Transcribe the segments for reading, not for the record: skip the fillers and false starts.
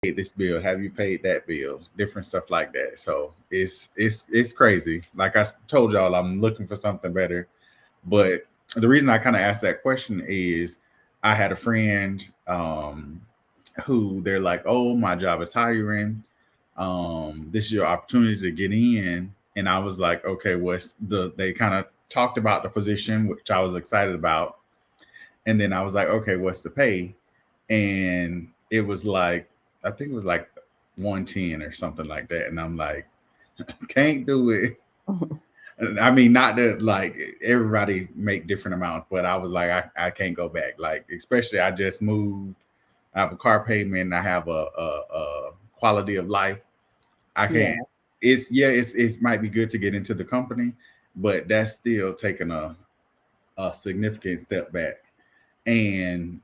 paid this bill? Have you paid that bill? Different stuff like that. So it's crazy. Like I told y'all, I'm looking for something better. But the reason I kind of asked that question is I had a friend who they're like, "Oh, my job is hiring. This is your opportunity to get in." And I was like, "Okay, what's the?" They kind of talked about the position, which I was excited about, and then I was like, "Okay, what's the pay?" And it was like, I think it was like 110 or something like that, and I'm like, "Can't do it." I mean, not that like everybody make different amounts, but I was like, I can't go back. Like, especially I just moved. I have a car payment. I have a quality of life. I can't. Yeah. It's yeah. It might be good to get into the company, but that's still taking a significant step back. And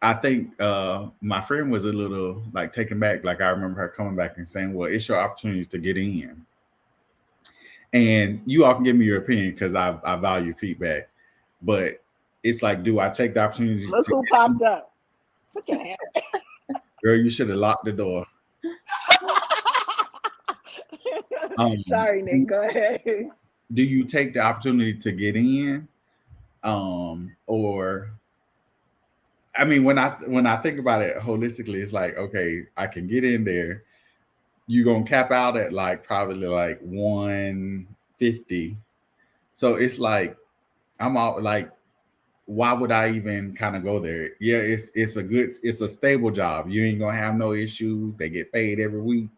I think my friend was a little like taken back. Like I remember her coming back and saying, "Well, it's your opportunities to get in." And you all can give me your opinion because I value feedback. But it's like, do I take the opportunity Look to who get in? popped up. Put your hand. Girl, you should have locked the door. Sorry, Nick. Do, Go ahead. do you take the opportunity to get in? Or I mean, when I think about it holistically, it's like, okay, I can get in there. You're gonna cap out at like probably like 150. So it's like I'm out like why would I even kind of go there? Yeah, it's a stable job. You ain't gonna have no issues. They get paid every week.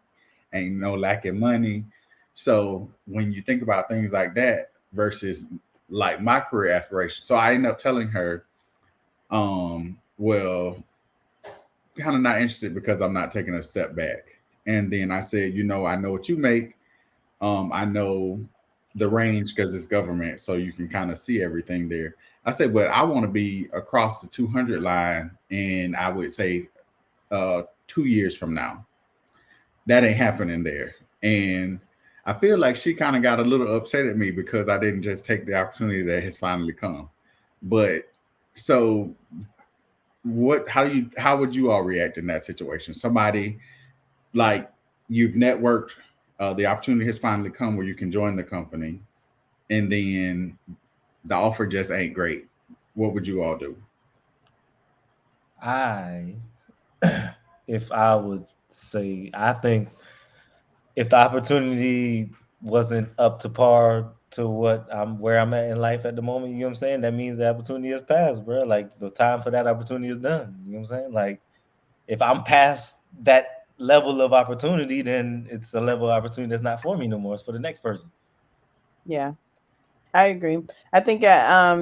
Ain't no lacking money. So when you think about things like that versus like my career aspiration, so I end up telling her, well, kind of not interested because I'm not taking a step back. And then I said, I know what you make. I know the range because it's government, so you can kind of see everything there. I said, but I want to be across the 200 line, and I would say 2 years from now. That ain't happening there. And I feel like she kind of got a little upset at me because I didn't just take the opportunity that has finally come. But so what how would you all react in that situation? Somebody like you've networked, the opportunity has finally come where you can join the company, and then the offer just ain't great. What would you all do? I, if I would say, I think if the opportunity wasn't up to par to what I'm where I'm at in life at the moment, you know what I'm saying? That means the opportunity is past, bro. Like the time for that opportunity is done. You know what I'm saying? Like if I'm past that level of opportunity, then it's a level of opportunity that's not for me no more. It's for the next person. Yeah. I agree. I think at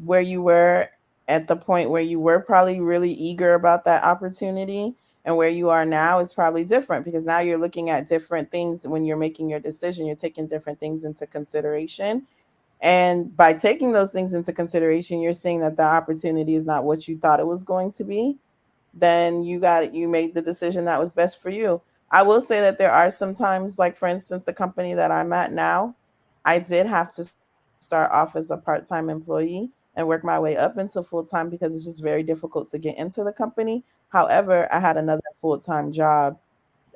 where you were at the point where you were probably really eager about that opportunity and where you are now is probably different because now you're looking at different things when you're making your decision. You're taking different things into consideration. And by taking those things into consideration, you're seeing that the opportunity is not what you thought it was going to be. Then you made the decision that was best for you. I will say that there are sometimes, like for instance, the company that I'm at now, I did have to start off as a part-time employee and work my way up into full-time because it's just very difficult to get into the company. However, I had another full-time job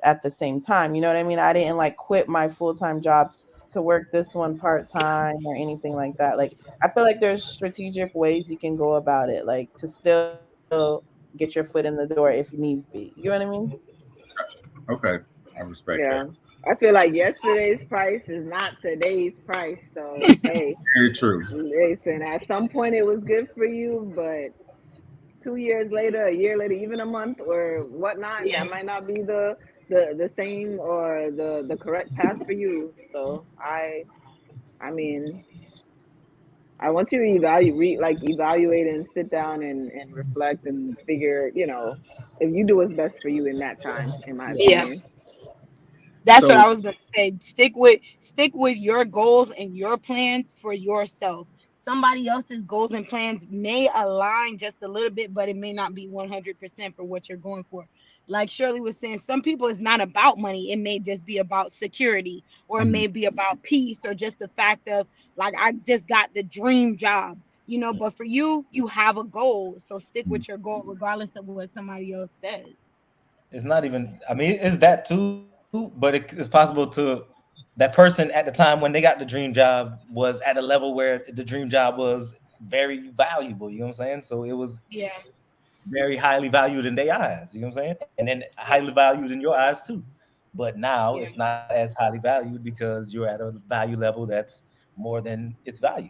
at the same time. You know what I mean? I didn't like quit my full-time job to work this one part-time or anything like that. Like I feel like there's strategic ways you can go about it, like to still get your foot in the door if needs be. You know what I mean? Okay, I respect that. Yeah. I feel like yesterday's price is not today's price. So, hey, Very true. listen, at some point it was good for you, but 2 years later, a year later, even a month or whatnot, Yeah, that might not be the same or the correct path for you. So I mean, I want you to evaluate and sit down and reflect and figure, if you do what's best for you in that time, in my yeah. opinion. That's what So I was gonna say. Stick with your goals and your plans for yourself. Somebody else's goals and plans may align just a little bit, but it may not be 100% for what you're going for. Like Shirley was saying, some people it's not about money. It may just be about security, or it mhm, may be about peace, or just the fact of like I just got the dream job. But for you, you have a goal. So stick mhm. with your goal regardless of what somebody else says. It's not even. I mean, it's that too, but it's possible to that person at the time when they got the dream job was at a level where the dream job was very valuable. You know what I'm saying? So it was Yeah, very highly valued in their eyes. You know what I'm saying? And then yeah, highly valued in your eyes too. But now yeah. it's not as highly valued because you're at a value level that's more than its value.